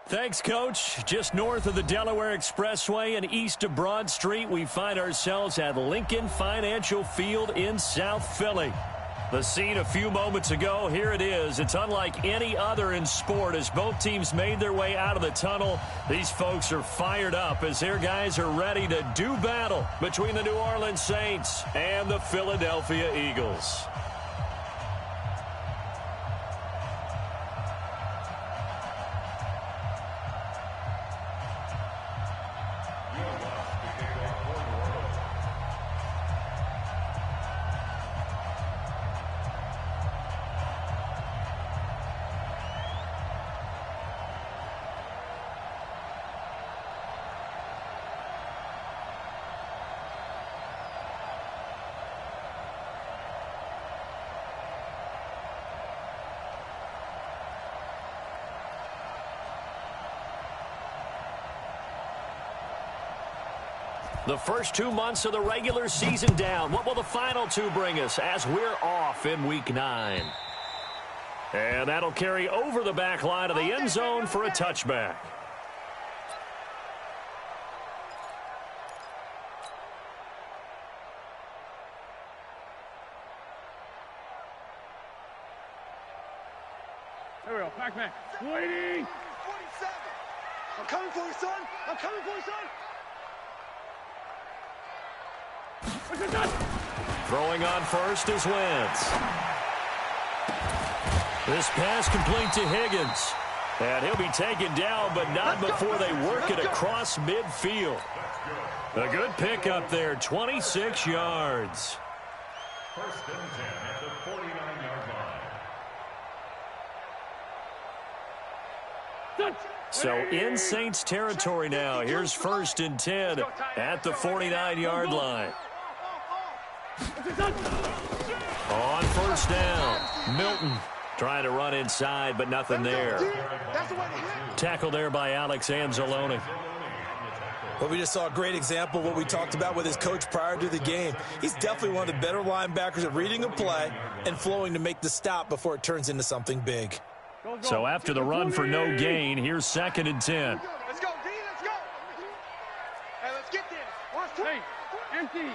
Thanks, Coach. Just north of the Delaware Expressway and east of Broad Street, we find ourselves at Lincoln Financial Field in South Philly. The scene a few moments ago, here it is. It's unlike any other in sport as both teams made their way out of the tunnel. These folks are fired up as their guys are ready to do battle between the New Orleans Saints and the Philadelphia Eagles. The first 2 months of the regular season down. What will the final two bring us as we're off in Week 9? And that'll carry over the back line of the end zone for a touchback. There we go. Back. Waiting. 47. I'm coming for you, son. I'm coming for you, son. Throwing on first is Wentz. This pass complete to Higgins. And he'll be taken down, but not before they work it across midfield. A good pickup there, 26 yards. First and 10 at the 49-yard line. So in Saints territory now. Here's first and 10 at the 49-yard line. On first down, Milton trying to run inside, but nothing there. Tackle there by Alex Anzalone. Well, we just saw a great example of what we talked about with his coach prior to the game. He's definitely one of the better linebackers at reading a play and flowing to make the stop before it turns into something big. So after the run for no gain, here's second and 10. Let's go, D. Let's go. Hey, let's get there. Hey, empty.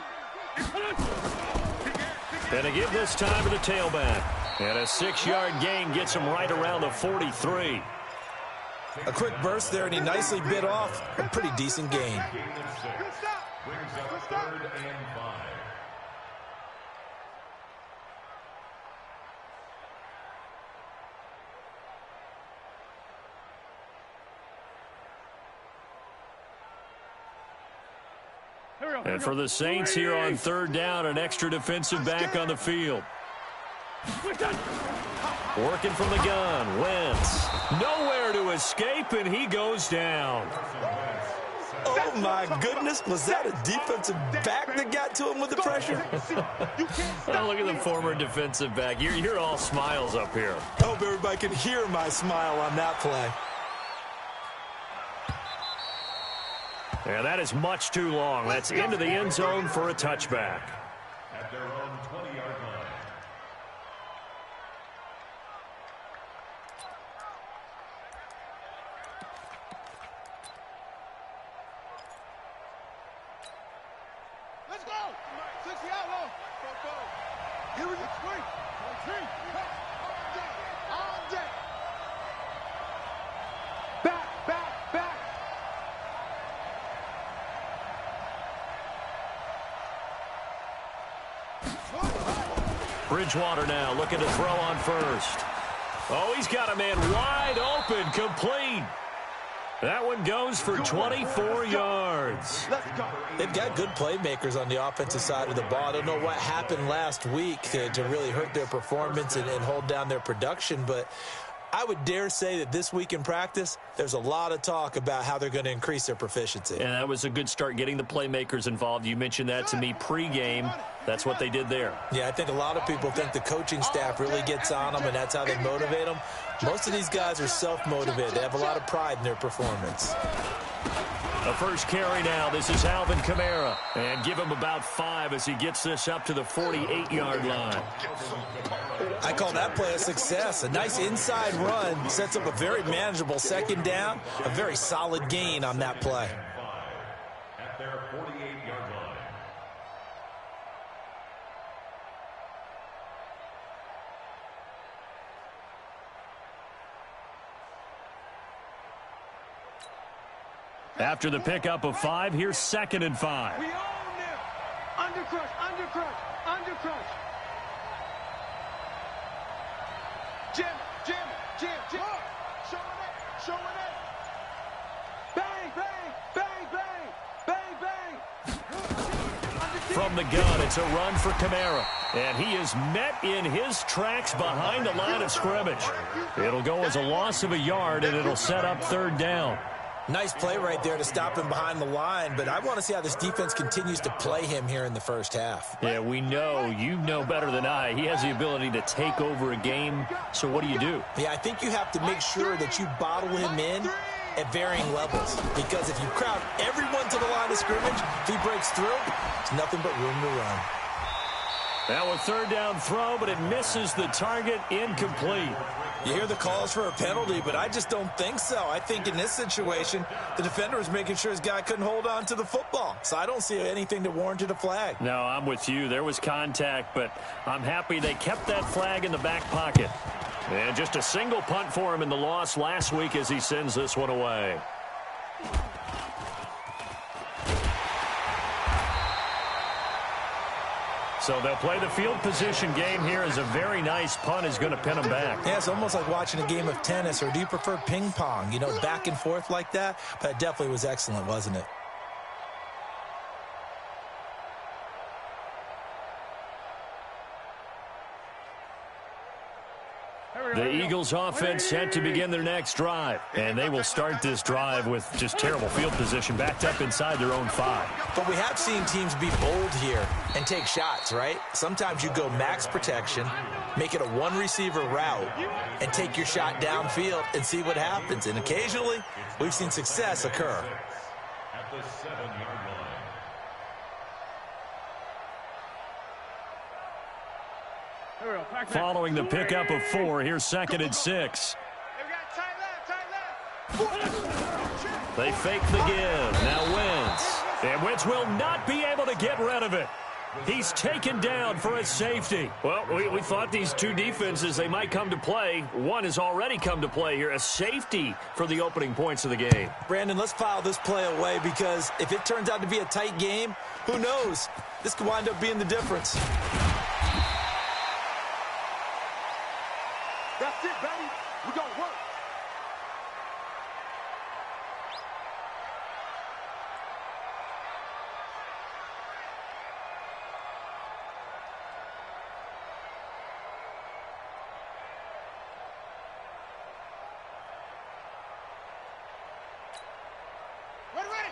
And a give this time to the tailback. And a 6-yard gain gets him right around the 43. A quick burst there, and he nicely bit off a pretty decent gain. Good stop. Brings up third and 5. And for the Saints here on third down, an extra defensive back on the field. Working from the gun, Wentz. Nowhere to escape, and he goes down. Oh, my goodness. Was that a defensive back that got to him with the pressure? Oh, look at the former defensive back. You're all smiles up here. I hope everybody can hear my smile on that play. And that is much too long. That's into the end zone for a touchback. At their own 20-yard line. Let's go. 60 out low. Go. Here we go. Swing. All day. Back. Bridgewater now looking to throw on first. Oh, he's got a man wide open, complete. That one goes for 24 yards. They've got good playmakers on the offensive side of the ball. I don't know what happened last week to really hurt their performance and hold down their production, but I would dare say that this week in practice, there's a lot of talk about how they're going to increase their proficiency. And that was a good start getting the playmakers involved. You mentioned that to me pregame. That's what they did there. Yeah, I think a lot of people think the coaching staff really gets on them, and that's how they motivate them. Most of these guys are self-motivated. They have a lot of pride in their performance. The first carry now. This is Alvin Kamara. And give him about 5 as he gets this up to the 48-yard line. I call that play a success. A nice inside run sets up a very manageable second down. A very solid gain on that play. At their 48-yard line. After the pickup of 5, here's 2nd and 5. We own them. Undercrush, undercrush, undercrush. Jim. Showing it. Bang, bang, bang, bang, bang, bang. From the gun, it's a run for Kamara. And he is met in his tracks behind the line of scrimmage. It'll go as a loss of a yard, and it'll set up 3rd down. Nice play right there to stop him behind the line, but I want to see how this defense continues to play him here in the first half. Yeah, we know. You know better than I. He has the ability to take over a game, so what do you do? Yeah, I think you have to make sure that you bottle him in at varying levels, because if you crowd everyone to the line of scrimmage, if he breaks through, it's nothing but room to run. Now a 3rd down throw, but it misses the target, incomplete. You hear the calls for a penalty, but I just don't think so. I think in this situation, the defender was making sure his guy couldn't hold on to the football. So I don't see anything that warranted a flag. No, I'm with you. There was contact, but I'm happy they kept that flag in the back pocket. And just a single punt for him in the loss last week as he sends this one away. So they'll play the field position game here as a very nice punt is going to pin them back. Yeah, it's almost like watching a game of tennis, or do you prefer ping pong? You know, back and forth like that? But it definitely was excellent, wasn't it? The Eagles offense set to begin their next drive. And they will start this drive with just terrible field position backed up inside their own 5. But we have seen teams be bold here and take shots, right? Sometimes you go max protection, make it a one-receiver route, and take your shot downfield and see what happens. And occasionally, we've seen success occur. At the 7-yard line. Following the pickup of 4, here's 2nd and 6. They fake the give. Now Wentz. And Wentz will not be able to get rid of it. He's taken down for a safety. Well, we thought these two defenses, they might come to play. One has already come to play here. A safety for the opening points of the game. Brandon, let's file this play away, because if it turns out to be a tight game, who knows? This could wind up being the difference. That's it, baby. We're going to work.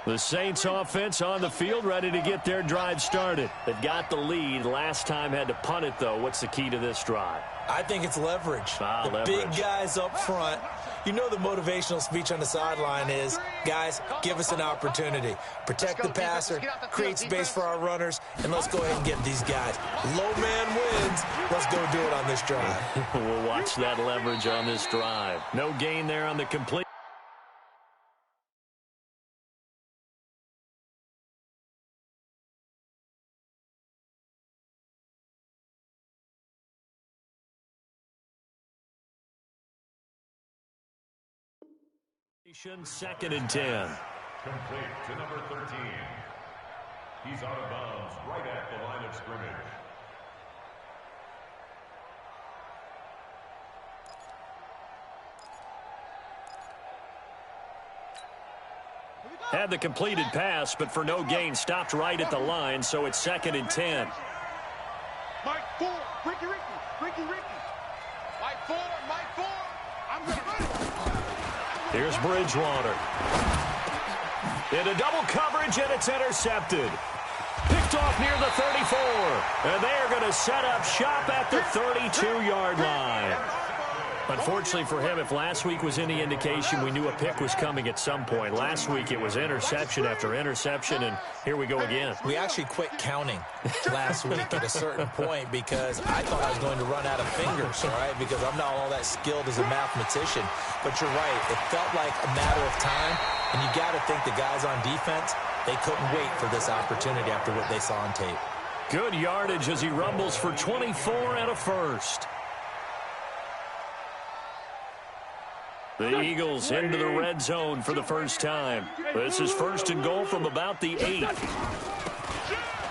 The Saints offense on the field, ready to get their drive started. They've got the lead. Last time had to punt it, though. What's the key to this drive? I think it's leverage. Leverage. Big guys up front. You know the motivational speech on the sideline is, guys, give us an opportunity. Protect the passer, create space for our runners, and let's go ahead and get these guys. Low man wins. Let's go do it on this drive. We'll watch that leverage on this drive. No gain there on the complete. Second and 10. Complete to number 13. He's out of bounds right at the line of scrimmage. Had the completed pass, but for no gain, stopped right at the line, so it's 2nd and 10. Mike 4, Ricky. Mike 4, I'm going to run it. Here's Bridgewater. Into double coverage, and it's intercepted. Picked off near the 34. And they are going to set up shop at the 32-yard line. Unfortunately for him, if last week was any indication, we knew a pick was coming at some point. Last week it was interception after interception, and here we go again. We actually quit counting last week at a certain point because I thought I was going to run out of fingers, all right, because I'm not all that skilled as a mathematician. But you're right. It felt like a matter of time, and you got to think the guys on defense, they couldn't wait for this opportunity after what they saw on tape. Good yardage as he rumbles for 24 and a first. The Eagles into the red zone for the first time. This is first and goal from about the 8.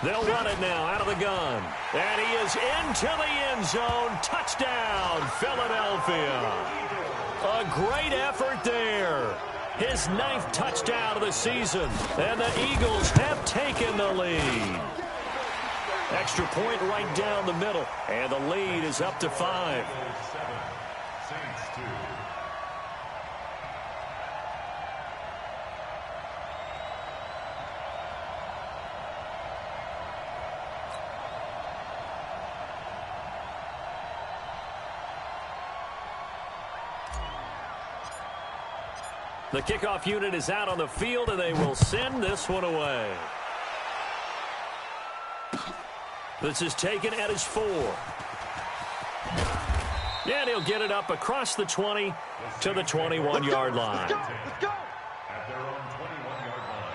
They'll run it now out of the gun. And he is into the end zone. Touchdown, Philadelphia. A great effort there. His 9th touchdown of the season. And the Eagles have taken the lead. Extra point right down the middle. And the lead is up to 5. The kickoff unit is out on the field, and they will send this one away. This is taken at his 4. And he'll get it up across the 20 to the 21-yard line. Let's go. At their own 21-yard line.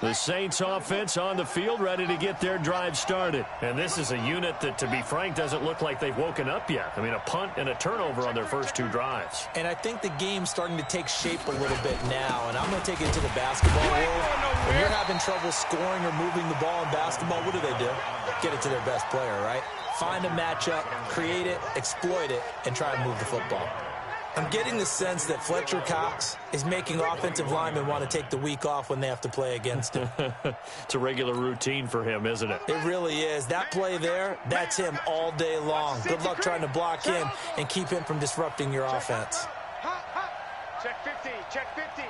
The Saints offense on the field, ready to get their drive started. And this is a unit that, to be frank, doesn't look like they've woken up yet. I mean, a punt and a turnover on their first 2 drives. And I think the game's starting to take shape a little bit now. And I'm going to take it to the basketball world. When you're having trouble scoring or moving the ball in basketball, what do? Get it to their best player, right? Find a matchup, create it, exploit it, and try and move the football. I'm getting the sense that Fletcher Cox is making offensive linemen want to take the week off when they have to play against him. It's a regular routine for him, isn't it? It really is. That play there, that's him all day long. Good luck trying to block him and keep him from disrupting your offense. Check 50, check 50.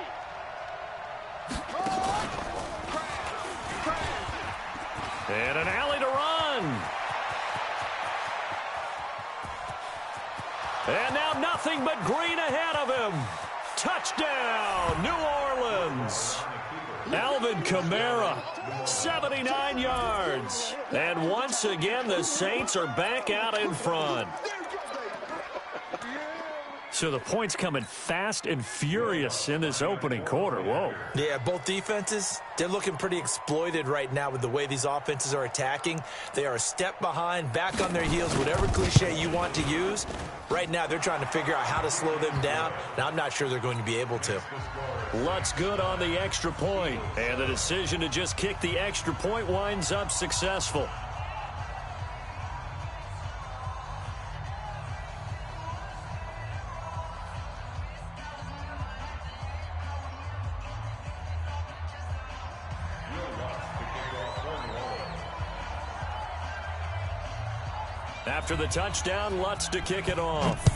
And an alley to run. And now nothing but green ahead of him. Touchdown, New Orleans. Alvin Kamara, 79 yards. And once again, the Saints are back out in front. So the points coming fast and furious in this opening quarter. Whoa. Yeah, both defenses, they're looking pretty exploited right now with the way these offenses are attacking. They are a step behind, back on their heels, whatever cliche you want to use. Right now, they're trying to figure out how to slow them down, and I'm not sure they're going to be able to. Lutz good on the extra point, and the decision to just kick the extra point winds up successful. After the touchdown, Lutz to kick it off.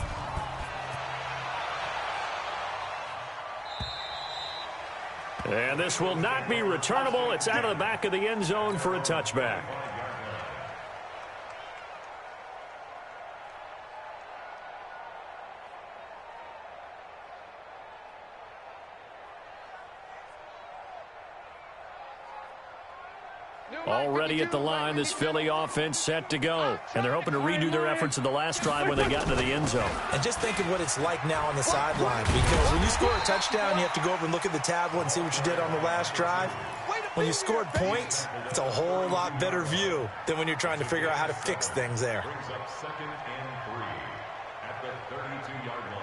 And this will not be returnable. It's out of the back of the end zone for a touchback. Already at the line, this Philly offense set to go. And they're hoping to redo their efforts in the last drive when they got into the end zone. And just think of what it's like now on the sideline. Because when you score a touchdown, you have to go over and look at the tablet and see what you did on the last drive. When you scored points, it's a whole lot better view than when you're trying to figure out how to fix things there. Brings up 2nd and 3 at the 32-yard line.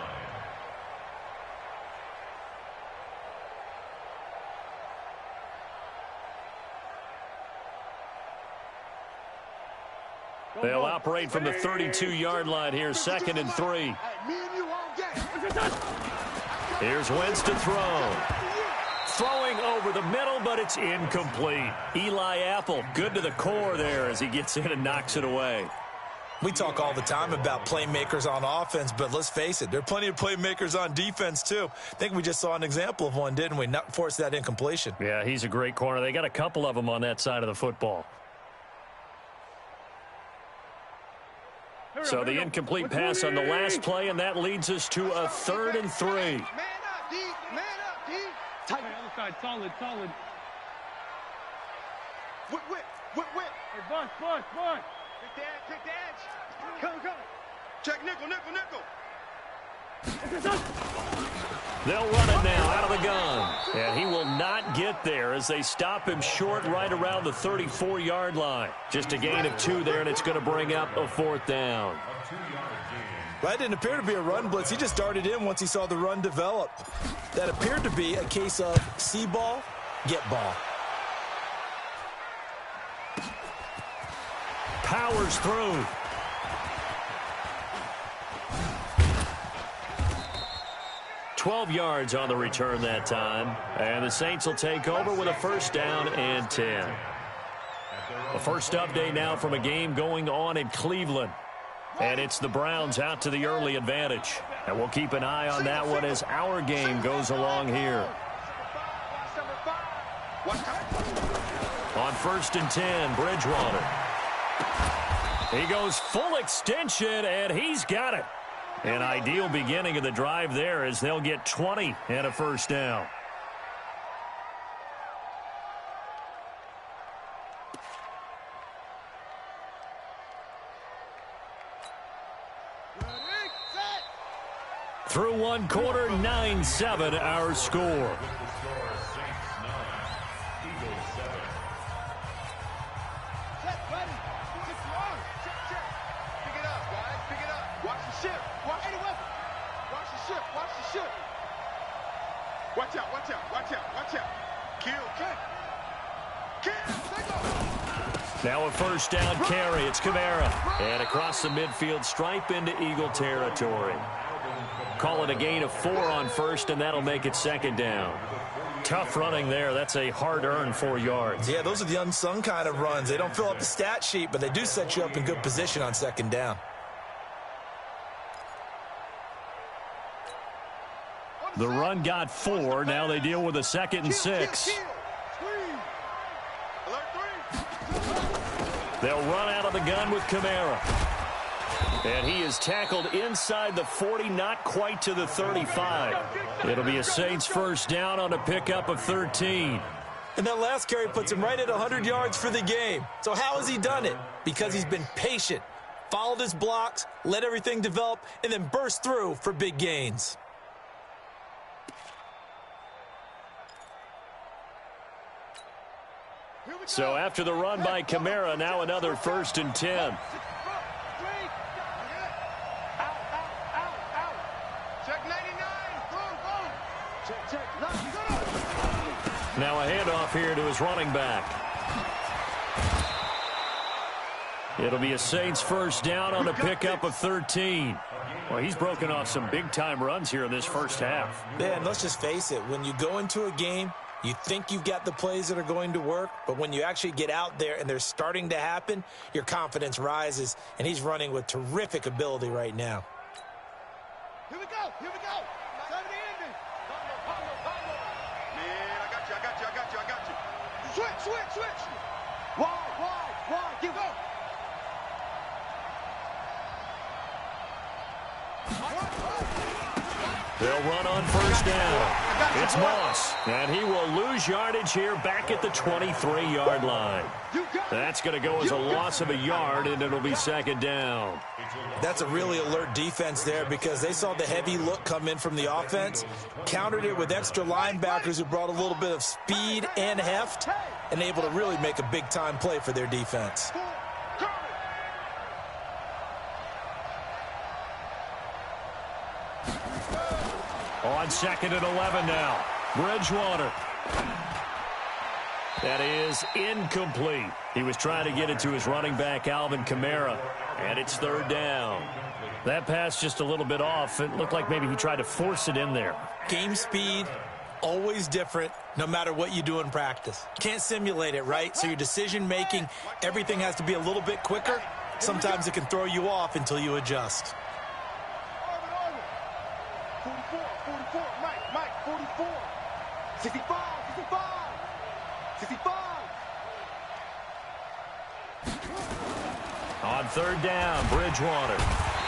They'll operate from the 32-yard line here, 2nd and 3. Here's Wentz to throw. Throwing over the middle, but it's incomplete. Eli Apple, good to the core there as he gets in and knocks it away. We talk all the time about playmakers on offense, but let's face it, there are plenty of playmakers on defense, too. I think we just saw an example of one, didn't we? Not force that incompletion. Yeah, he's a great corner. They got a couple of them on that side of the football. So the incomplete pass on the last play, and that leads us to a 3rd and 3. Man up, D. Man up, D. Tight. Other side, solid. Whip. Hey, bus. Take the edge. Come. Check nickel. They'll run it now out of the gun. And he will not get there as they stop him short right around the 34-yard line. Just a gain of 2 there, and it's going to bring up a 4th down. That didn't appear to be a run blitz. He just darted in once he saw the run develop. That appeared to be a case of see ball, get ball. Powers through. $12 yards on the return that time. And the Saints will take over with a 1st down and 10. The first update now from a game going on in Cleveland. And it's the Browns out to the early advantage. And we'll keep an eye on that one as our game goes along here. On 1st and 10, Bridgewater. He goes full extension, and he's got it. An ideal beginning of the drive there as they'll get 20 and a 1st down. Through one quarter, 9-7 our score. Watch out. Kill. Now a 1st down carry. It's Kamara. And across the midfield stripe into Eagle territory. Call it a gain of 4 on 1st, and that'll make it 2nd down. Tough running there. That's a hard-earned 4 yards. Yeah, those are the unsung kind of runs. They don't fill up the stat sheet, but they do set you up in good position on 2nd down. The run got 4. Now they deal with a 2nd and 6. They'll run out of the gun with Kamara. And he is tackled inside the 40, not quite to the 35. It'll be a Saints 1st down on a pickup of 13. And that last carry puts him right at 100 yards for the game. So how has he done it? Because he's been patient, followed his blocks, let everything develop, and then burst through for big gains. So after the run by Kamara, now another 1st and 10. Now a handoff here to his running back. It'll be a Saints 1st down on a pickup of 13. Well, he's broken off some big-time runs here in this first half. Yeah, and let's just face it. When you go into a game, you think you've got the plays that are going to work, but when you actually get out there and they're starting to happen, your confidence rises, and he's running with terrific ability right now. Here we go. Time to end it. Man, I got you. Switch. Wide. Give go. They'll run on 1st down. It's Moss, and he will lose yardage here back at the 23-yard line. That's going to go as a loss of a yard, and it'll be 2nd down. That's a really alert defense there because they saw the heavy look come in from the offense, countered it with extra linebackers who brought a little bit of speed and heft, and able to really make a big-time play for their defense. On 2nd and 11 now. Bridgewater. That is incomplete. He was trying to get it to his running back, Alvin Kamara, and it's 3rd down. That pass just a little bit off. It looked like maybe he tried to force it in there. Game speed, always different, no matter what you do in practice. Can't simulate it, right? So your decision-making, everything has to be a little bit quicker. Sometimes it can throw you off until you adjust. 44, Mike, 44. 65. On third down, Bridgewater.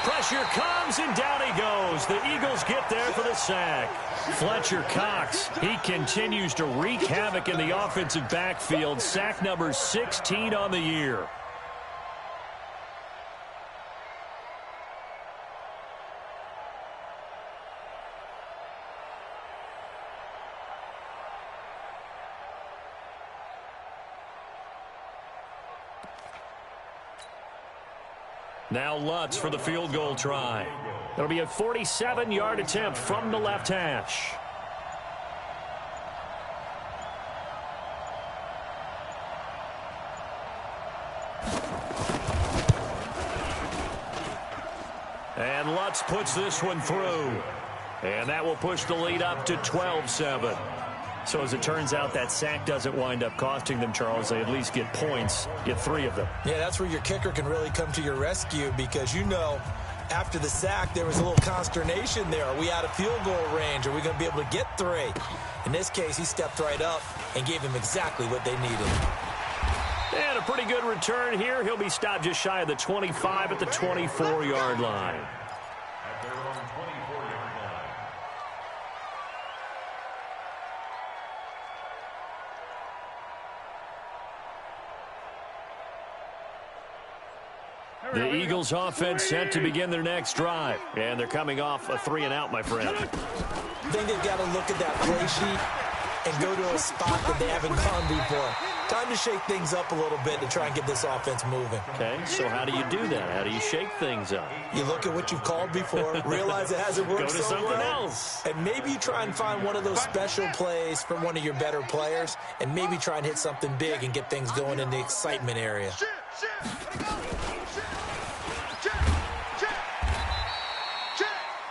Pressure comes, and down he goes. The Eagles get there for the sack. Fletcher Cox, he continues to wreak havoc in the offensive backfield. Sack number 16 on the year. Now Lutz for the field goal try. It'll be a 47-yard attempt from the left hash. And Lutz puts this one through. And that will push the lead up to 12-7. So as it turns out, that sack doesn't wind up costing them, Charles. They at least get points, get 3 of them. Yeah, that's where your kicker can really come to your rescue because, you know, after the sack, there was a little consternation there. Are we out of field goal range? Are we going to be able to get 3? In this case, he stepped right up and gave them exactly what they needed. And a pretty good return here. He'll be stopped just shy of the 25 at the 24-yard line. At their own 24-yard line. The Eagles offense set to begin their next drive. And they're coming off a 3-and-out, my friend. I think they've got to look at that play sheet and go to a spot that they haven't gone before. Time to shake things up a little bit to try and get this offense moving. Okay, so how do you do that? How do you shake things up? You look at what you've called before, realize it hasn't worked so so something well, else. and maybe you try and find one of those special plays from one of your better players, and maybe try and hit something big and get things going in the excitement area.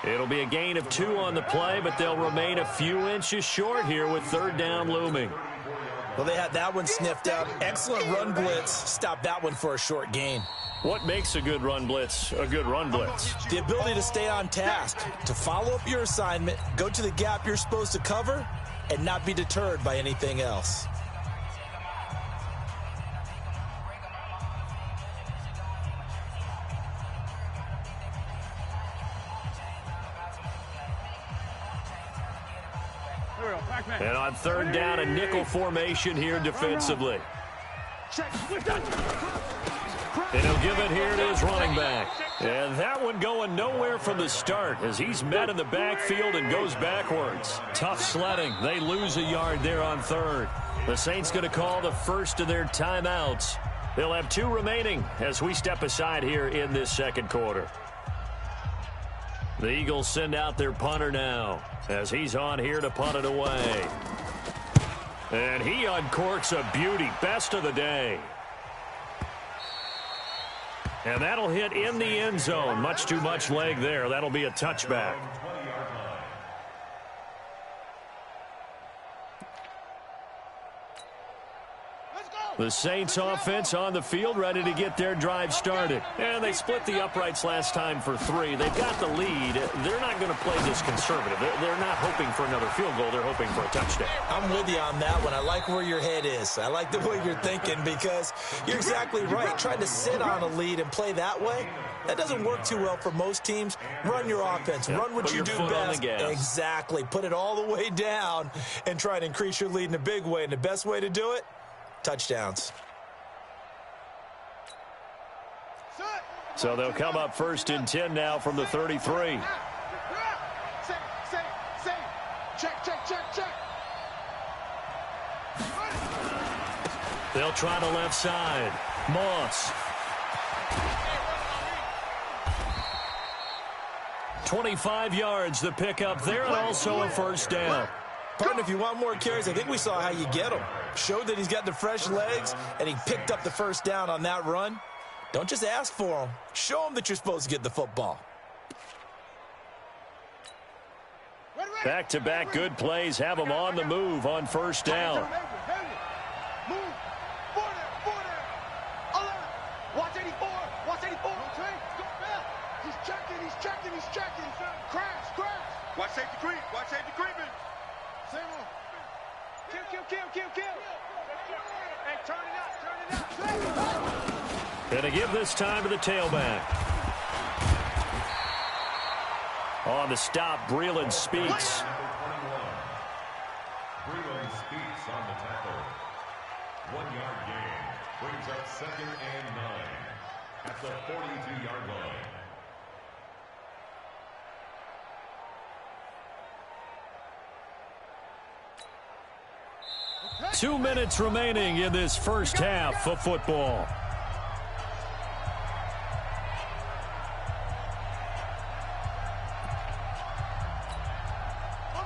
It'll be a gain of 2 on the play, but they'll remain a few inches short here with third down looming. Well, they had that one sniffed out. Excellent run blitz. Stop that one for a short gain. What makes a good run blitz a good run blitz? The ability to stay on task, to follow up your assignment, go to the gap you're supposed to cover, and not be deterred by anything else. And on third down, a nickel formation here defensively. And he'll give it here to his running back. And that one going nowhere from the start as he's met in the backfield and goes backwards. Tough sledding. They lose a yard there on third. The Saints going to call the first of their timeouts. They'll have 2 remaining as we step aside here in this second quarter. The Eagles send out their punter now as he's on here to punt it away. And he uncorks a beauty. Best of the day. And that'll hit in the end zone. Much too much leg there. That'll be a touchback. The Saints offense on the field ready to get their drive started. And they split the uprights last time for 3. They've got the lead. They're not going to play this conservative. They're not hoping for another field goal. They're hoping for a touchdown. I'm with you on that one. I like where your head is. I like the way you're thinking because you're exactly right. Trying to sit on a lead and play that way, that doesn't work too well for most teams. Run your offense. Yep. Run what Put you your do foot on best. the gas. Exactly. Put it all the way down and try and increase your lead in a big way. And the best way to do it, touchdowns. So they'll come up first and 10 now from the 33. They'll try the left side. Moss. 25 yards the pickup there and also a first down. Partner, if you want more carries, I think we saw how you get them. Showed that he's got the fresh legs, and he picked up the first down on that run. Don't just ask for them. Show them that you're supposed to get the football. Back-to-back good plays have them on the move on first down. Watch 84. Watch 84. He's checking. Crash. Watch safety creep. Watch safety creeping. Same one. Kill. Hey, turn it up. And to give this time to the tailback. On the stop, Breland Speaks. Breland Speaks on the tackle. 1-yard gain. Brings up 2nd and 9 at the 42-yard line. Okay. 2 minutes remaining in this first half of football.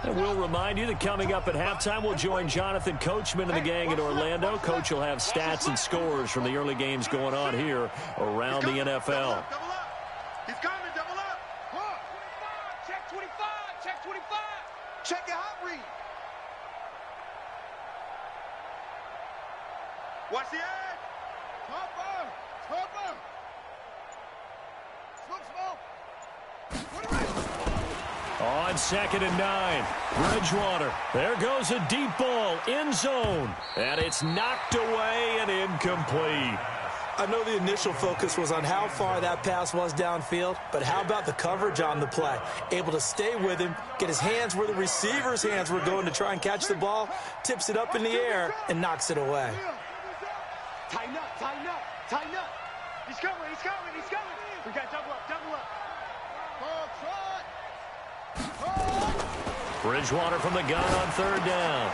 And we'll remind you that coming up at halftime, we'll join Jonathan Coachman and the gang in Orlando. Coach will have stats and scores from the early games going on here around the NFL. Double up. He's coming, double up. 25, check 25, check 25. Check your hot read. Watch the edge. Topper. Smoke. Put it right. On 2nd and 9, Bridgewater. There goes a deep ball, end zone. And it's knocked away and incomplete. I know the initial focus was on how far that pass was downfield, but how about the coverage on the play? Able to stay with him, get his hands where the receiver's hands were going to try and catch the ball, tips it up in the air, and knocks it away. Tighten up. He's coming. We got double up. Bridgewater from the gun on 3rd down.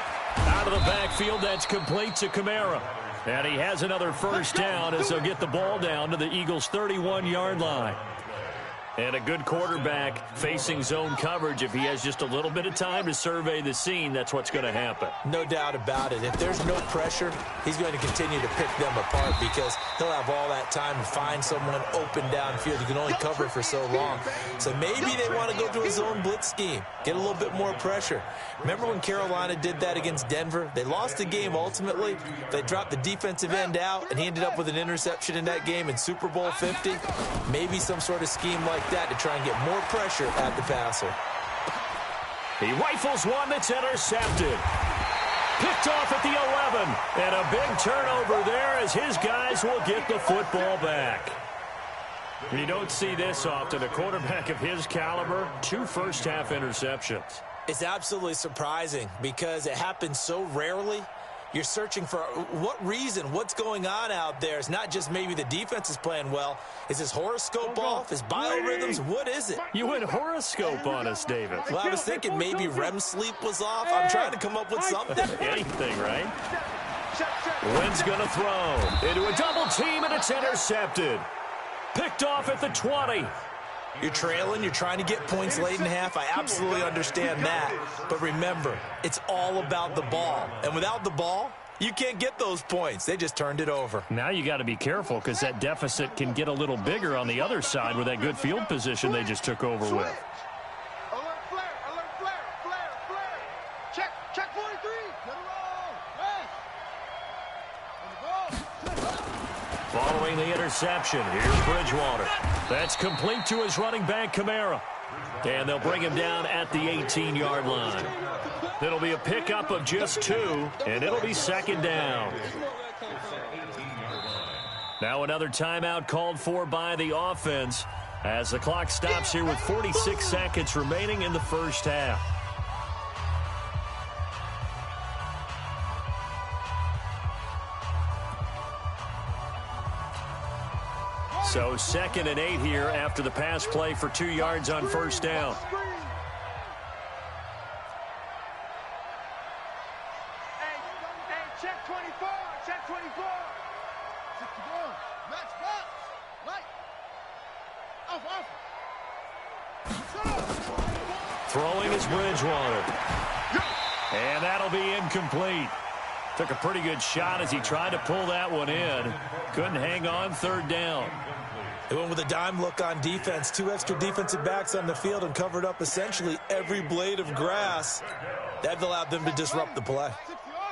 Out of the backfield, that's complete to Kamara. And he has another first down as they'll get the ball down to the Eagles' 31-yard line. And a good quarterback facing zone coverage. If he has just a little bit of time to survey the scene, that's what's going to happen. No doubt about it. If there's no pressure, he's going to continue to pick them apart because he'll have all that time to find someone open downfield. You can only cover for so long. So maybe they want to go to a zone blitz scheme, get a little bit more pressure. Remember when Carolina did that against Denver? They lost the game ultimately. They dropped the defensive end out, and he ended up with an interception in that game in Super Bowl 50. Maybe some sort of scheme like that to try and get more pressure at the passer. He rifles one that's intercepted. Picked off at the 11. And a big turnover there as his guys will get the football back. You don't see this often. A quarterback of his caliber, 2 first-half interceptions. It's absolutely surprising because it happens so rarely. You're searching for what reason, what's going on out there. It's not just maybe the defense is playing well. Is his horoscope off? His biorhythms? What is it? You went horoscope on us, David. Well, I was thinking maybe REM sleep was off. I'm trying to come up with something. Anything, right? Wynn's going to throw into a double team, and it's intercepted. Picked off at the 20. You're trailing, you're trying to get points late in half. I absolutely understand that. But remember, it's all about the ball. And without the ball, you can't get those points. They just turned it over. Now you got to be careful because that deficit can get a little bigger on the other side with that good field position they just took over with. Alert flare. Check 43. Get it all. Following the interception, here's Bridgewater. That's complete to his running back, Kamara. And they'll bring him down at the 18-yard line. It'll be a pickup of just 2, and it'll be 2nd down. Now another timeout called for by the offense as the clock stops here with 46 seconds remaining in the first half. So 2nd and 8 here after the pass play for 2 yards on first down. Hey, check 24. Check 24. 61. Match box. Right. Off. Throwing is Bridgewater. And that'll be incomplete. Took a pretty good shot as he tried to pull that one in. Couldn't hang on, 3rd down. They went with a dime look on defense. 2 extra defensive backs on the field and covered up essentially every blade of grass. That allowed them to disrupt the play.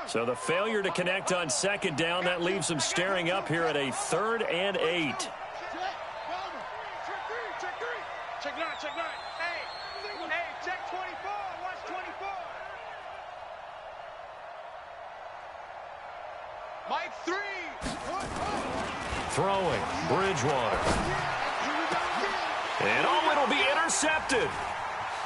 So the failure to connect on 2nd down, that leaves them staring up here at a 3rd and 8. Check 9. Hey, check 24. Watch 24. Mike 3. Throwing, Bridgewater. And it'll be intercepted.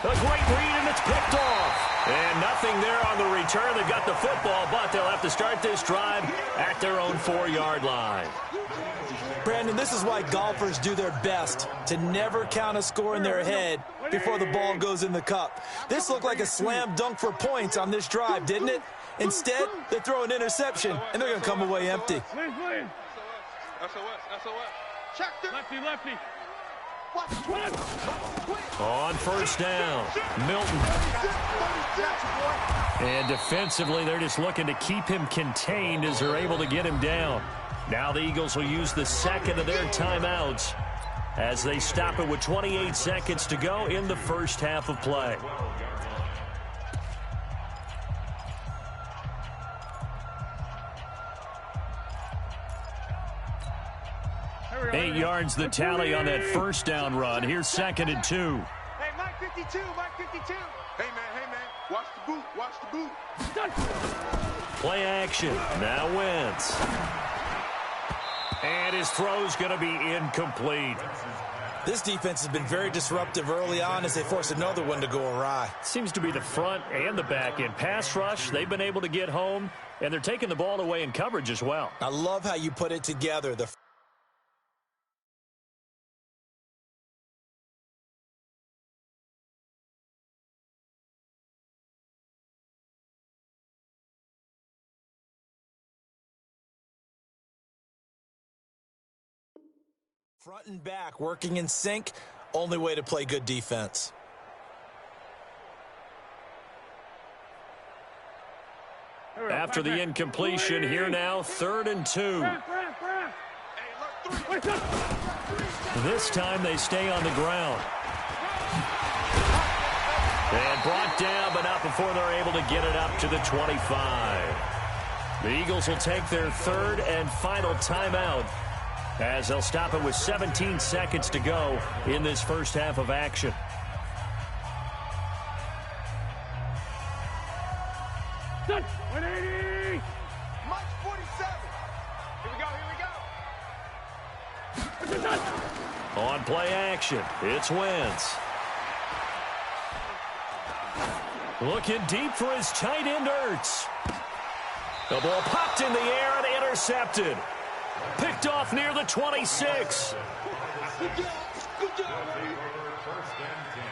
A great read, and it's picked off. And nothing there on the return. They got the football, but they'll have to start this drive at their own 4-yard line. Brandon, this is why golfers do their best to never count a score in their head before the ball goes in the cup. This looked like a slam dunk for points on this drive, didn't it? Instead, they throw an interception, and they're going to come away empty. Lefty, lefty. On first down, Milton. And defensively, they're just looking to keep him contained as they're able to get him down. Now the Eagles will use the second of their timeouts as they stop it with 28 seconds to go in the first half of play. Eight yards the tally on that first down run. Here's 2nd and 2. Hey, Mike 52, Mike 52. Hey, man, watch the boot, watch the boot. Play action. Now Wentz. And his throw's going to be incomplete. This defense has been very disruptive early on as they force another one to go awry. Seems to be the front and the back end. Pass rush, they've been able to get home, and they're taking the ball away in coverage as well. I love how you put it together. Front and back, working in sync, only way to play good defense. After the incompletion, here now, 3rd and 2. This time they stay on the ground. And brought down, but not before they're able to get it up to the 25. The Eagles will take their 3rd and final timeout, as they'll stop it with 17 seconds to go in this first half of action. Touch! 180! Mike 47. Here we go. On play action, it's Wentz. Looking deep for his tight end, Ertz. The ball popped in the air and intercepted. Picked off near the 26. Good job, buddy. First and 10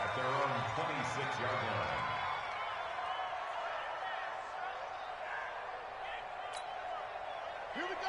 at their own 26-yard line.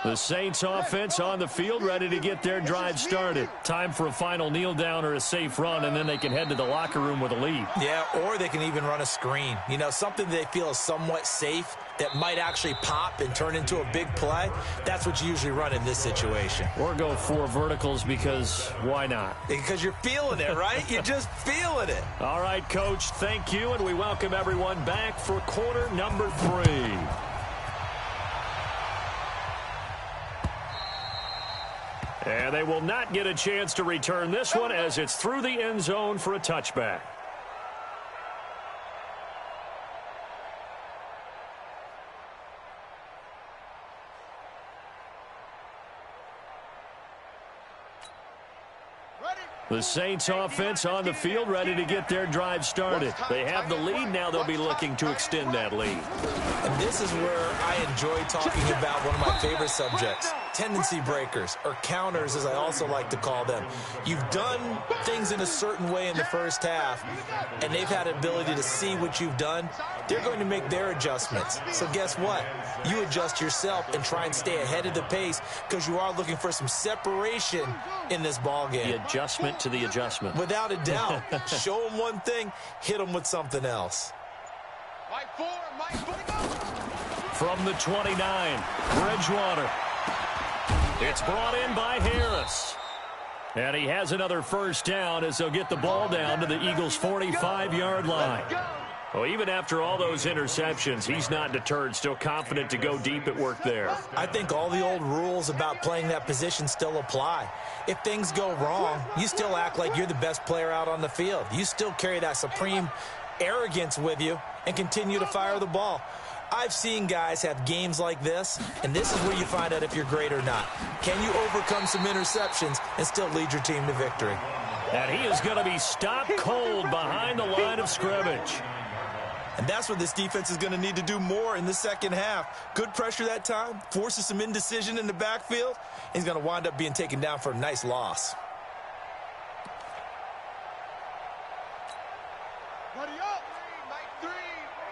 The Saints offense on the field, ready to get their drive started. Time for a final kneel down or a safe run, and then they can head to the locker room with a lead. Yeah, or they can even run a screen. You know, something they feel is somewhat safe that might actually pop and turn into a big play. That's what you usually run in this situation. Or go 4 verticals, because why not? Because you're feeling it, right? You're just feeling it. All right, Coach, thank you, and we welcome everyone back for quarter number 3. And they will not get a chance to return this one as it's through the end zone for a touchback. The Saints offense on the field, ready to get their drive started. They have the lead. Now they'll be looking to extend that lead. And this is where I enjoy talking about one of my favorite subjects, tendency breakers, or counters as I also like to call them. You've done things in a certain way in the first half, and they've had the ability to see what you've done. They're going to make their adjustments. So guess what? You adjust yourself and try and stay ahead of the pace because you are looking for some separation in this ball game. The adjustment to the adjustment. Without a doubt. Show them one thing, hit them with something else. Mike 4, Mike 4. From the 29, Bridgewater. It's brought in by Harris. And he has another first down as they'll get the ball down to the Eagles' 45-yard line. Well, even after all those interceptions, he's not deterred, still confident to go deep at work there. I think all the old rules about playing that position still apply. If things go wrong, you still act like you're the best player out on the field. You still carry that supreme arrogance with you and continue to fire the ball. I've seen guys have games like this, and this is where you find out if you're great or not. Can you overcome some interceptions and still lead your team to victory? And he is going to be stopped cold behind the line of scrimmage. And that's what this defense is going to need to do more in the second half. Good pressure that time, forces some indecision in the backfield. He's going to wind up being taken down for a nice loss. Buddy up. Mike 3.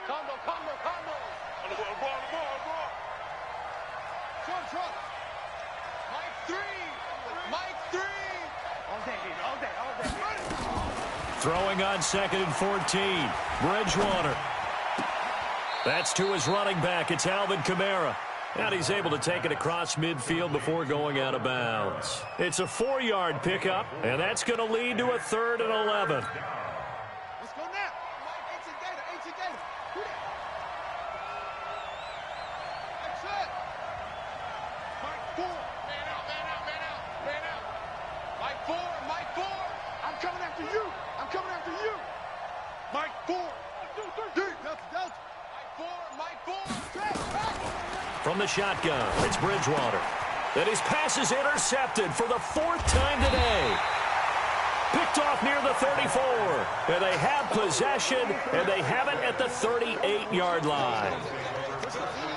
Combo. On the ball. Trump. Mike 3. All day. Throwing on 2nd and 14. Bridgewater. That's to his running back. It's Alvin Kamara. And he's able to take it across midfield before going out of bounds. It's a 4-yard pickup, and that's going to lead to a 3rd and 11. Let's go now. Mike, 18 Gator. That's it. Mike 4. Man out. Mike 4. I'm coming after you. Mike 4. Delta. Mike 4. From the shotgun, it's Bridgewater. And his pass is intercepted for the 4th time today. Picked off near the 34. And they have possession, and they have it at the 38-yard line.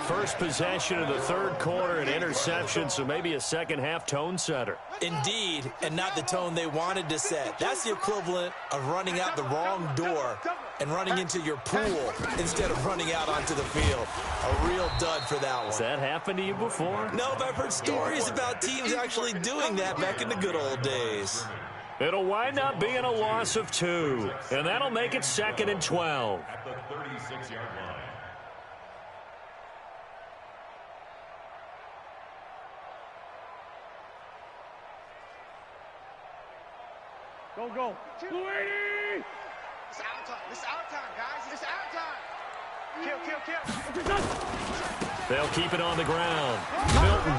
First possession of the 3rd quarter, an interception, so maybe a second-half tone setter. Indeed, and not the tone they wanted to set. That's the equivalent of running out the wrong door and running into your pool instead of running out onto the field. A real dud for that one. Has that happened to you before? No, but I've heard stories about teams actually doing that back in the good old days. It'll wind up being a loss of 2, and that'll make it 2nd and 12. At the 36-yard line. Go. Blue 80! This is our time, guys. This is our time. Kill. They'll keep it on the ground. Milton.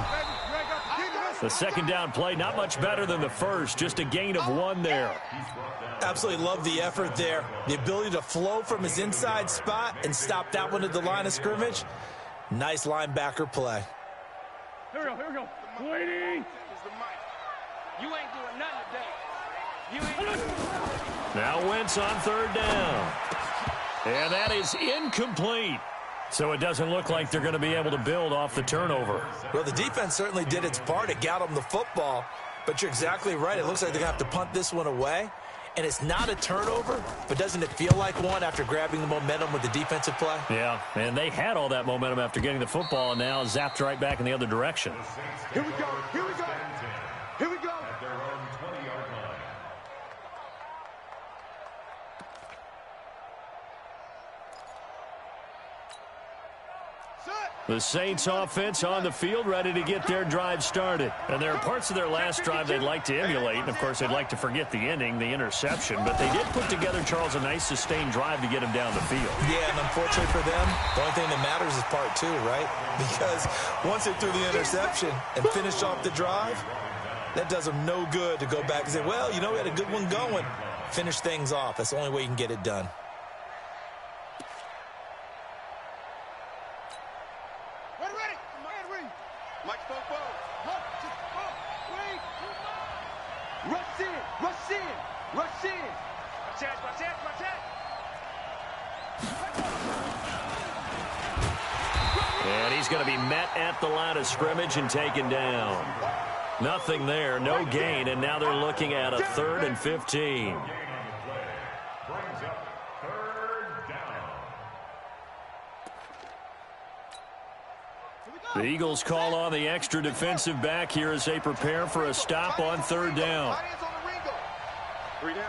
The 2nd down play, not much better than the first. Just a gain of 1 there. Absolutely love the effort there. The ability to flow from his inside spot and stop that one at the line of scrimmage. Nice linebacker play. Here we go. Blue 80! You ain't doing nothing today. Now Wentz on 3rd down. And that is incomplete. So it doesn't look like they're going to be able to build off the turnover. Well, the defense certainly did its part to get them the football. But you're exactly right. It looks like they're going to have to punt this one away. And it's not a turnover, but doesn't it feel like one after grabbing the momentum with the defensive play? Yeah, and they had all that momentum after getting the football and now zapped right back in the other direction. Here we go. At their own 20-yard line. The Saints offense on the field, ready to get their drive started. And there are parts of their last drive they'd like to emulate. And, of course, they'd like to forget the ending, the interception. But they did put together, Charles, a nice sustained drive to get him down the field. Yeah, and unfortunately for them, the only thing that matters is part 2, right? Because once they threw the interception and finished off the drive, that does them no good to go back and say, well, you know, we had a good one going. Finish things off. That's the only way you can get it done. Mike spoke well. Rush in. Watch it. And he's going to be met at the line of scrimmage and taken down. Nothing there, no gain, and now they're looking at a 3rd and 15. Brings up 3rd down. The Eagles call on the extra defensive back here as they prepare for a stop on 3rd down. 3 down.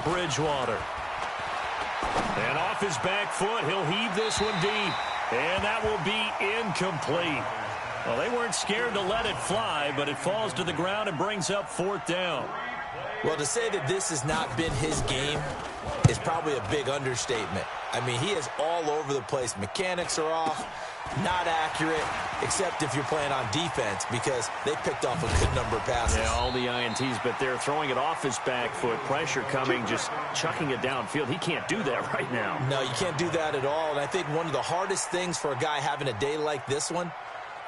Bridgewater. And off his back foot, he'll heave this one deep. And that will be incomplete. Well, they weren't scared to let it fly, but it falls to the ground and brings up 4th down. Well, to say that this has not been his game is probably a big understatement. I mean, he is all over the place. Mechanics are off, not accurate, except if you're playing on defense, because they picked off a good number of passes. Yeah, all the INTs, but they're throwing it off his back foot. Pressure coming, just chucking it downfield. He can't do that right now. No, you can't do that at all. And I think one of the hardest things for a guy having a day like this one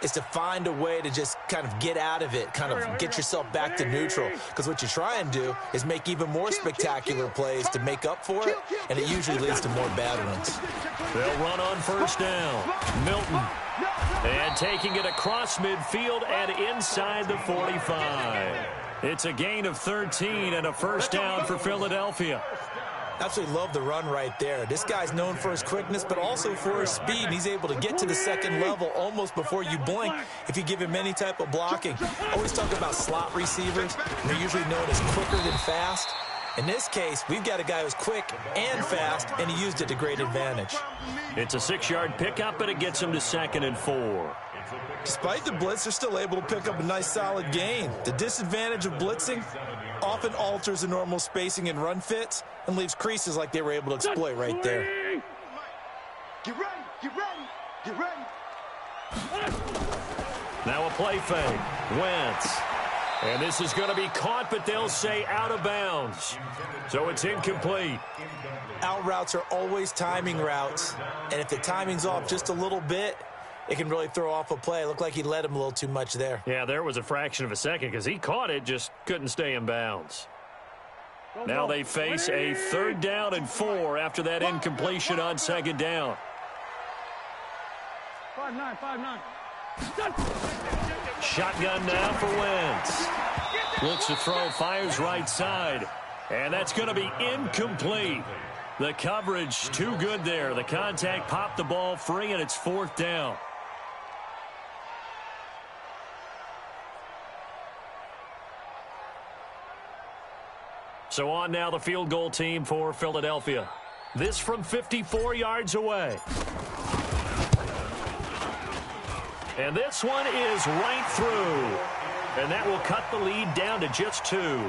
is to find a way to just kind of get out of it, kind of get yourself back to neutral. Because what you try and do is make even more spectacular plays to make up for it, and it usually leads to more bad ones. They'll run on first down. Milton. And taking it across midfield and inside the 45. It's a gain of 13 and a first down for Philadelphia. Absolutely love the run right there. This guy's known for his quickness, but also for his speed. And he's able to get to the second level almost before you blink if you give him any type of blocking. Always talk about slot receivers. They're usually known as quicker than fast. In this case, we've got a guy who's quick and fast, and he used it to great advantage. It's a 6-yard pickup, and it gets him to 2nd and 4. Despite the blitz, they're still able to pick up a nice solid gain. The disadvantage of blitzing often alters the normal spacing and run fits and leaves creases like they were able to exploit right there. Get ready, get ready, get ready. Now a play fake. Wentz. And this is going to be caught, but they'll say out of bounds. So it's incomplete. Out routes are always timing routes, and if the timing's off just a little bit, it can really throw off a play. It looked like he led him a little too much there. Yeah, there was a fraction of a second because he caught it, just couldn't stay in bounds. Now they face a 3rd down and 4 after that incompletion on 2nd down. 5-9. Shotgun now for Wentz. Looks to throw, fires right side. And that's going to be incomplete. The coverage too good there. The contact popped the ball free, and it's 4th down. So on now the field goal team for Philadelphia. This from 54 yards away. And this one is right through. And that will cut the lead down to just 2.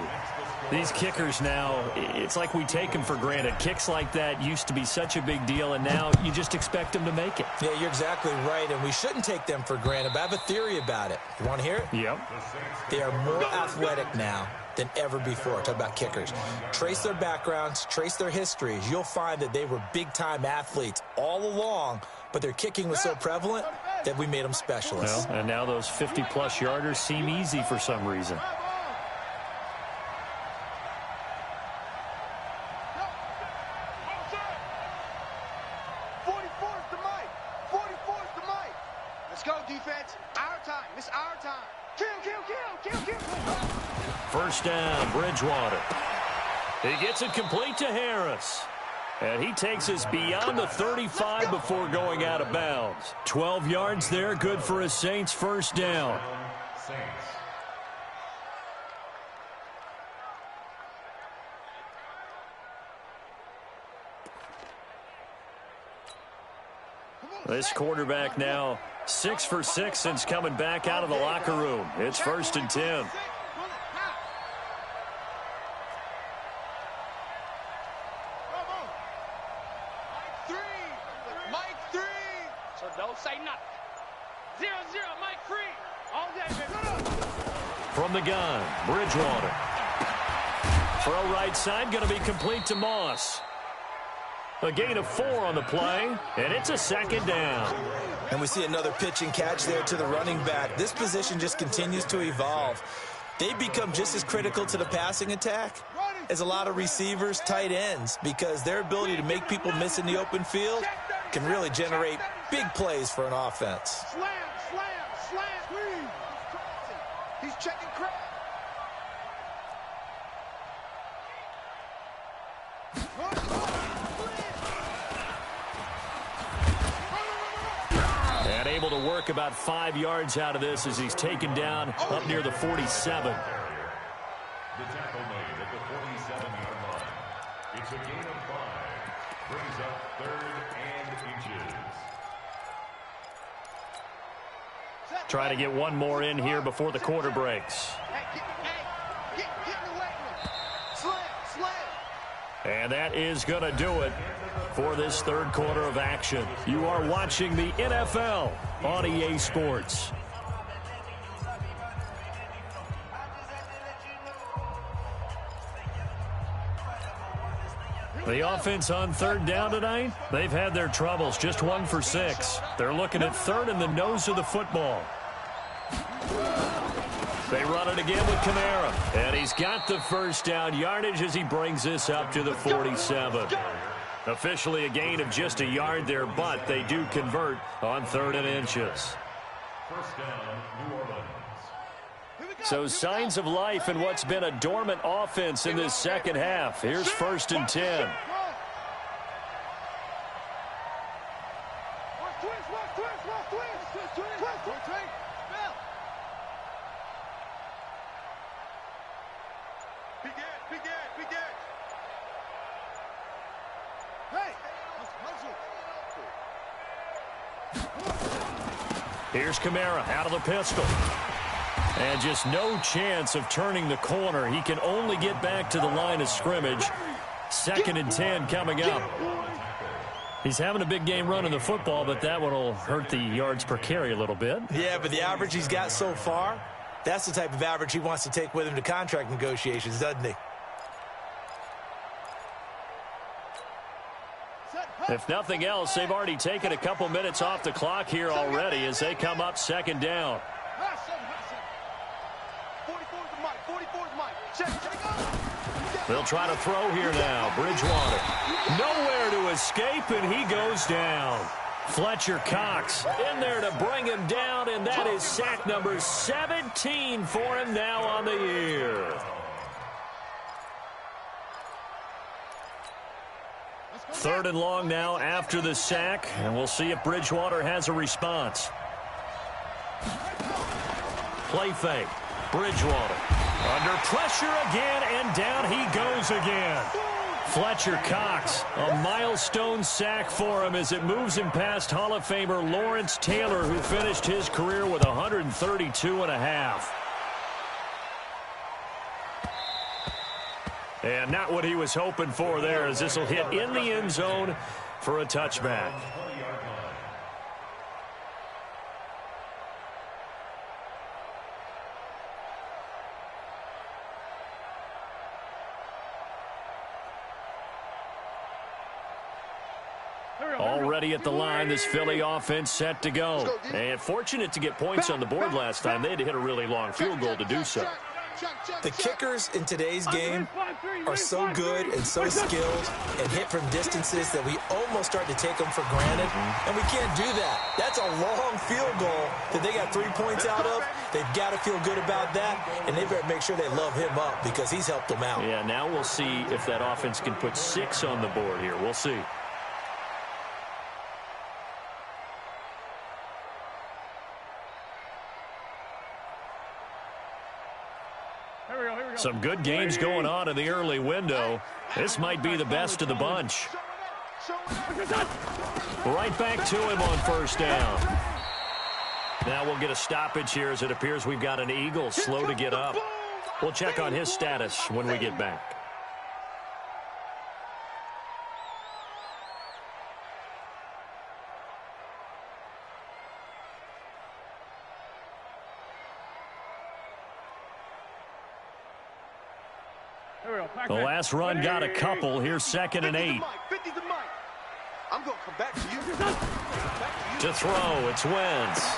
These kickers now, it's like we take them for granted. Kicks like that used to be such a big deal, and now you just expect them to make it. Yeah, you're exactly right, and we shouldn't take them for granted, but I have a theory about it. You want to hear it? Yep. They are more athletic now than ever before. Talk about kickers. Trace their backgrounds, trace their histories. You'll find that they were big-time athletes all along, but their kicking was so prevalent that we made them specialists. Well, and now those 50-plus yarders seem easy for some reason. First down, Bridgewater. He gets it complete to Harris. And he takes us beyond the 35 before going out of bounds. 12 yards there, good for a Saints first down. This quarterback now 6 for 6 since coming back out of the locker room. It's 1st and 10. From the gun, Bridgewater. Throw right side, going to be complete to Moss. A gain of 4 on the play, and it's a 2nd down. And we see another pitch and catch there to the running back. This position just continues to evolve. They become just as critical to the passing attack as a lot of receivers, tight ends, because their ability to make people miss in the open field can really generate big plays for an offense. Slam. He's checking crap. And able to work about 5 yards out of this as he's taken down up near the 47. The tackle made at the 47-yard line. It's a gain of 5. Brings up 3rd and inches. Trying to get one more in here before the quarter breaks. And that is going to do it for this third quarter of action. You are watching the NFL on EA Sports. The offense on third down tonight, they've had their troubles, just 1 for 6. They're looking at third in the nose of the football. They run it again with Kamara, and he's got the first down yardage as he brings this up to the 47. Officially a gain of just a yard there, but they do convert on 3rd and inches. First down, New Orleans. So signs of life in what's been a dormant offense in this second half. Here's 1st and 10. Here's Kamara out of the pistol. And just no chance of turning the corner. He can only get back to the line of scrimmage. 2nd and 10 coming up. He's having a big game running the football, but that one will hurt the yards per carry a little bit. Yeah, but the average he's got so far, that's the type of average he wants to take with him to contract negotiations, doesn't he? If nothing else, they've already taken a couple minutes off the clock here already as they come up 2nd down. They'll try to throw here now. Bridgewater. Nowhere to escape, and he goes down. Fletcher Cox in there to bring him down, and that is sack number 17 for him now on the year. 3rd and long now after the sack, and we'll see if Bridgewater has a response. Play fake. Bridgewater under pressure again, and down he goes again. Fletcher Cox, a milestone sack for him as it moves him past Hall of Famer Lawrence Taylor, who finished his career with 132.5. And not what he was hoping for there, as this will hit in the end zone for a touchback. Already at the line, this Philly offense set to go. And fortunate to get points on the board last time. They had to hit a really long field goal to do so. The kickers in today's game are so good and so skilled and hit from distances that we almost start to take them for granted, and we can't do that. That's a long field goal that they got 3 points out of. They've got to feel good about that, and they better make sure they love him up because he's helped them out. Yeah, now we'll see if that offense can put 6 on the board here. We'll see. Some good games going on in the early window. This might be the best of the bunch. Right back to him on 1st down. Now we'll get a stoppage here as it appears we've got an Eagle slow to get up. We'll check on his status when we get back. The last run got a couple. Here's 2nd and 8. I'm going to come back to you. To throw, it's Wentz.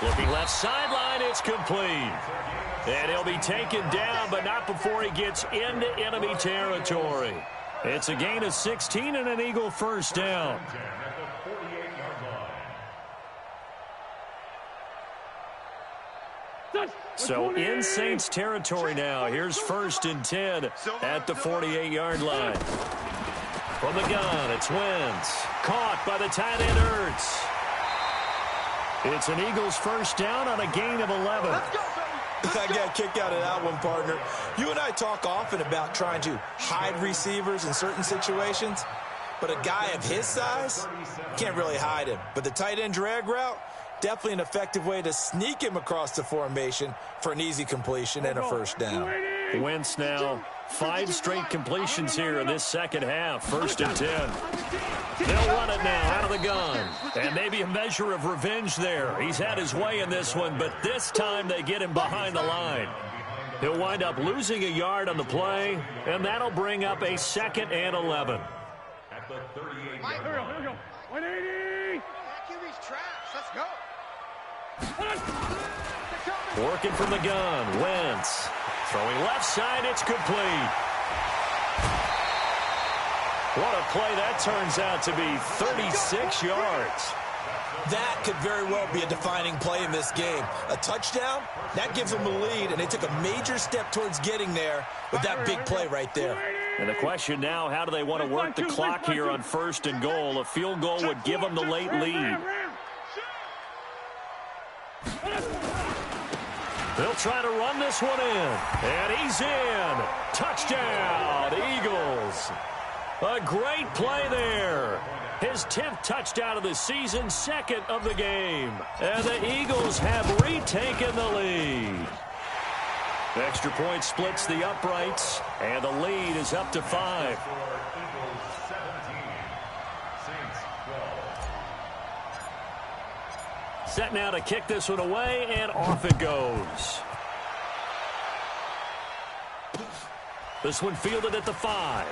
Looking left sideline, it's complete. And he'll be taken down, but not before he gets into enemy territory. It's a gain of 16 and an Eagle 1st down. So in Saints territory now. Here's 1st and 10 at the 48-yard line. From the gun, it's Wentz. Caught by the tight end Ertz. It's an Eagles 1st down on a gain of 11. I got kicked out of that one, partner. You and I talk often about trying to hide receivers in certain situations, but a guy of his size can't really hide him. But the tight end drag route, definitely an effective way to sneak him across the formation for an easy completion and a 1st down. Wentz now 5 straight completions here in this second half. 1st and 10. They'll run it now out of the gun. And maybe a measure of revenge there. He's had his way in this one, but this time they get him behind the line. He'll wind up losing a yard on the play, and that'll bring up a 2nd and 11. At the 38 Here we go. 180. QB's trash. Let's go. Working from the gun. Wentz. Throwing left side. It's complete. What a play that turns out to be. 36 yards. That could very well be a defining play in this game. A touchdown, that gives them a lead, and they took a major step towards getting there with that big play right there. And the question now, how do they want to work the clock here on 1st and goal? A field goal would give them the late lead. They'll try to run this one in. And he's in. Touchdown, Eagles. A great play there. His 10th touchdown of the season, 2nd of the game. And the Eagles have retaken the lead. The extra point splits the uprights, and the lead is up to 5. Eagles 17, Saints 12. Set now to kick this one away, and off it goes. This one fielded at the 5.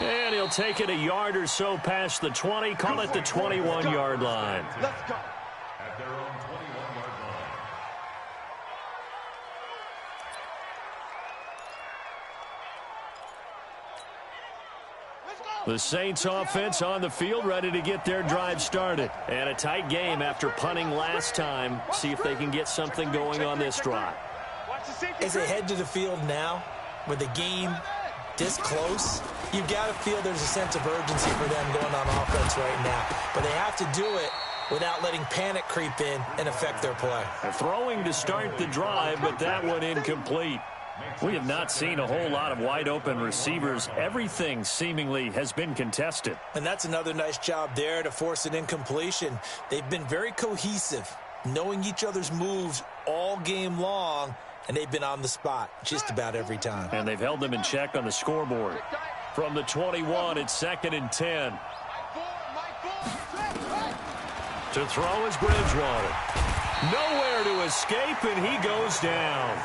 And he'll take it a yard or so past the 20, call it the 21-yard line. Let's go. At their own 21-yard line. The Saints offense on the field, ready to get their drive started. And a tight game after punting last time. See if they can get something going on this drive. As they head to the field now, with the game this close, you've got to feel there's a sense of urgency for them going on offense right now. But they have to do it without letting panic creep in and affect their play. Throwing to start the drive, but that one incomplete. We have not seen a whole lot of wide-open receivers. Everything seemingly has been contested. And that's another nice job there to force an incompletion. They've been very cohesive, knowing each other's moves all game long, and they've been on the spot just about every time. And they've held them in check on the scoreboard. From the 21, it's 2nd and 10. To throw is Bridgewater. Nowhere to escape, and he goes down.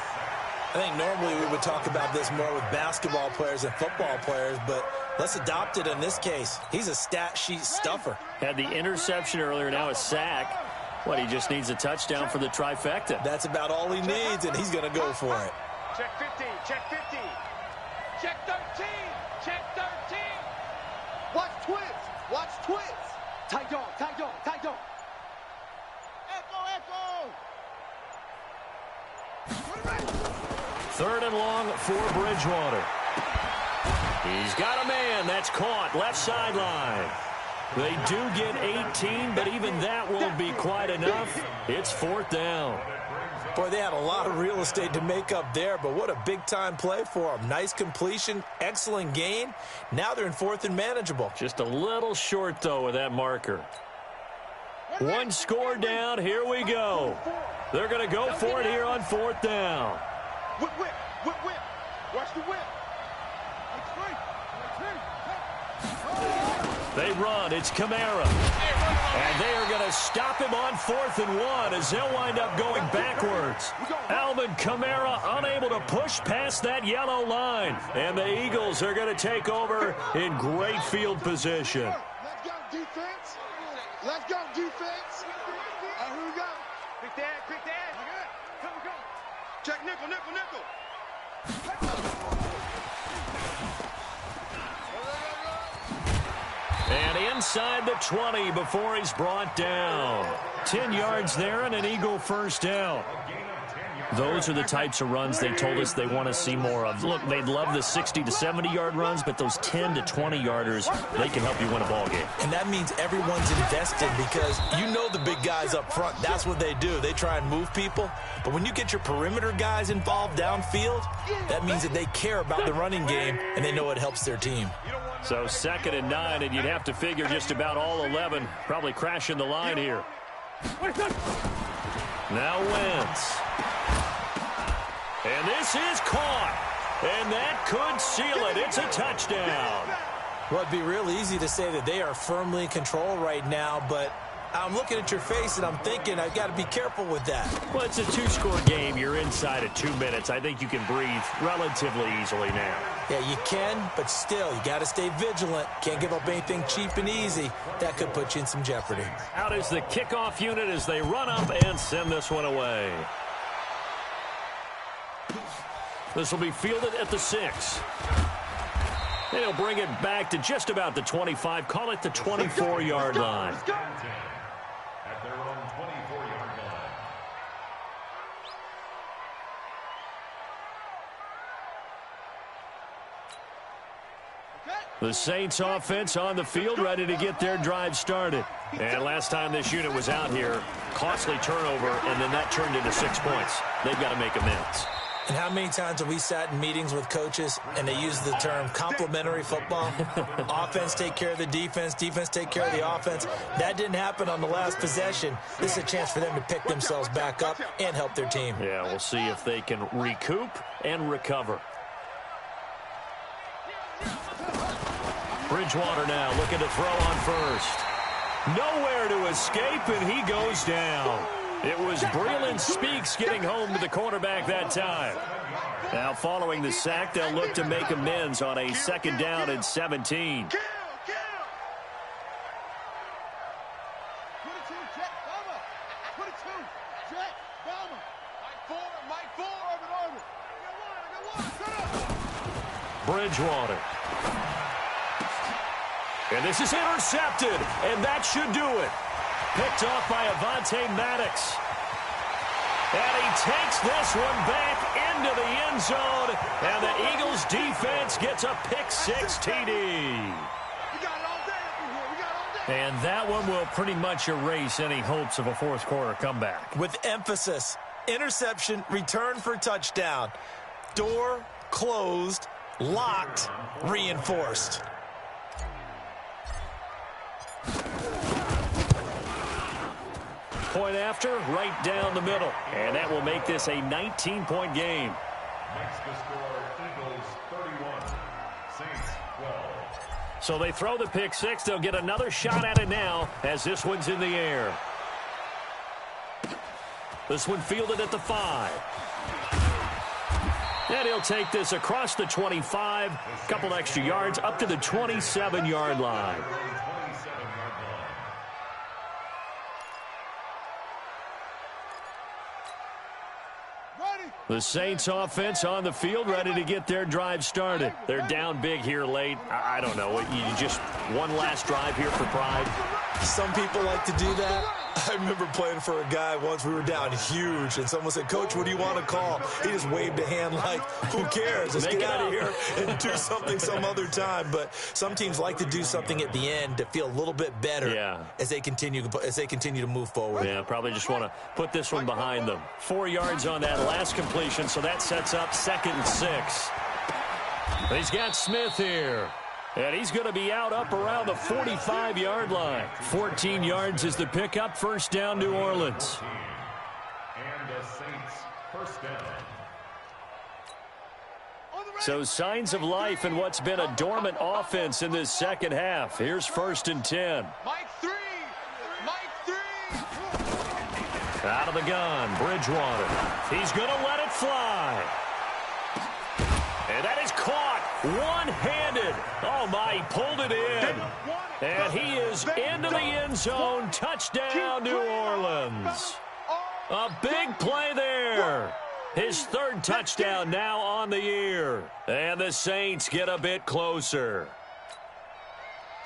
I think normally we would talk about this more with basketball players and football players, but let's adopt it in this case. He's a stat sheet stuffer. Had the interception earlier, now a sack. What, he just needs a touchdown for the trifecta. That's about all he needs, and he's going to go for it. Check 50. Check 50. Check 13. Check 13. Watch twins. Watch twins. Tight dog. Tight dog. Tight dog. Echo. Echo. 3rd and long for Bridgewater. He's got a man. That's caught. Left sideline. They do get 18, but even that won't be quite enough. It's 4th down. Boy, they had a lot of real estate to make up there, but what a big-time play for them. Nice completion, excellent gain. Now they're in 4th and manageable. Just a little short, though, with that marker. One score down. Here we go. They're going to go for it here on 4th down. Whip. Watch the whip. They run. It's Kamara. And they are going to stop him on 4th and 1 as they'll wind up going backwards. Alvin Kamara unable to push past that yellow line. And the Eagles are going to take over in great field position. Let's go, defense. Let's go, defense. Here we go. Quick dad. Come. Check nickel. And inside the 20 before he's brought down. 10 yards there and an Eagle 1st down. Those are the types of runs they told us they want to see more of. Look, they'd love the 60 to 70-yard runs, but those 10 to 20-yarders, they can help you win a ball game. And that means everyone's invested because you know the big guys up front. That's what they do. They try and move people. But when you get your perimeter guys involved downfield, that means that they care about the running game, and they know it helps their team. So 2nd and 9, and you'd have to figure just about all 11 probably crashing the line here. Now Wentz. And this is caught. And that could seal it. It's a touchdown. Well, it'd be real easy to say that they are firmly in control right now, but I'm looking at your face and I'm thinking I've got to be careful with that. Well, it's a two-score game. You're inside of 2 minutes. I think you can breathe relatively easily now. Yeah, you can, but still, you got to stay vigilant. Can't give up anything cheap and easy. That could put you in some jeopardy. Out is the kickoff unit as they run up and send this one away. This will be fielded at the 6. They'll bring it back to just about the 25. Call it the 24-yard line. At their own 24-yard line. The Saints offense on the field, ready to get their drive started. And last time this unit was out here, costly turnover, and then that turned into 6 points. They've got to make amends. And how many times have we sat in meetings with coaches and they use the term complementary football? Offense take care of the defense, defense take care of the offense. That didn't happen on the last possession. This is a chance for them to pick themselves back up and help their team. Yeah, we'll see if they can recoup and recover. Bridgewater now looking to throw on first. Nowhere to escape, and he goes down. It was Breland Speaks getting home to the quarterback that time. Now following the sack, they'll look to make amends on a 2nd down and 17. Bridgewater. And this is intercepted, and that should do it. Picked off by Avonte Maddox. And he takes this one back into the end zone, and the Eagles defense gets a pick-6 TD. And that one will pretty much erase any hopes of a fourth-quarter comeback. With emphasis, interception, return for touchdown. Door closed, locked, reinforced. Point after, right down the middle. And that will make this a 19-point game. Next to score, Eagles 31, Saints 12. So they throw the pick-6. They'll get another shot at it now as this one's in the air. This one fielded at the 5. And he'll take this across the 25, a couple extra yards, up to the 27-yard line. The Saints offense on the field, ready to get their drive started. They're down big here late. I don't know. You just one last drive here for pride. Some people like to do that. I remember playing for a guy once. We were down huge, and someone said, "Coach, what do you want to call?" He just waved a hand like, "Who cares? Let's get out of here and do something some other time." But some teams like to do something at the end to feel a little bit better as they continue to move forward. Yeah, probably just want to put this one behind them. 4 yards on that last completion, so that sets up 2nd and 6. He's got Smith here. And he's going to be out up around the 45-yard line. 14 yards is the pickup. First down, New Orleans. And the Saints first down. So signs of life in what's been a dormant offense in this second half. Here's 1st and 10. Mike 3. Out of the gun, Bridgewater. He's going to let it fly. And that is caught one-handed. Oh, my, he pulled it in. And he is into the end zone. Touchdown, New Orleans. A big play there. His 3rd touchdown now on the year. And the Saints get a bit closer.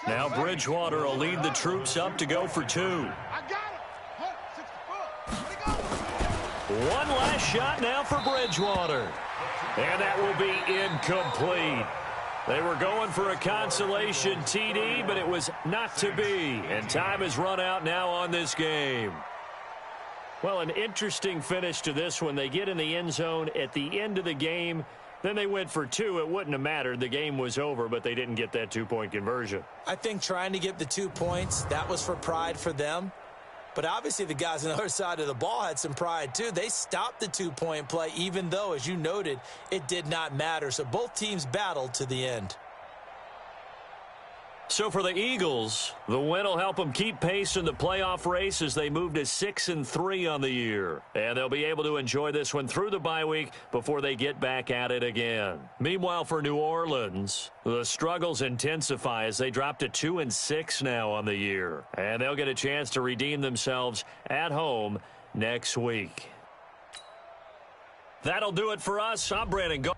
Now Bridgewater will lead the troops up to go for 2. One last shot now for Bridgewater. And that will be incomplete. They were going for a consolation TD, but it was not to be. And time has run out now on this game. Well, an interesting finish to this one. They get in the end zone at the end of the game. Then they went for 2. It wouldn't have mattered. The game was over, but they didn't get that 2-point conversion. I think trying to get the 2 points, that was for pride for them. But obviously the guys on the other side of the ball had some pride too. They stopped the two-point play, even though, as you noted, it did not matter. So both teams battled to the end. So for the Eagles, the win will help them keep pace in the playoff race as they move to 6-3 on the year. And they'll be able to enjoy this one through the bye week before they get back at it again. Meanwhile, for New Orleans, the struggles intensify as they drop to 2-6 now on the year. And they'll get a chance to redeem themselves at home next week. That'll do it for us. I'm Brandon Go.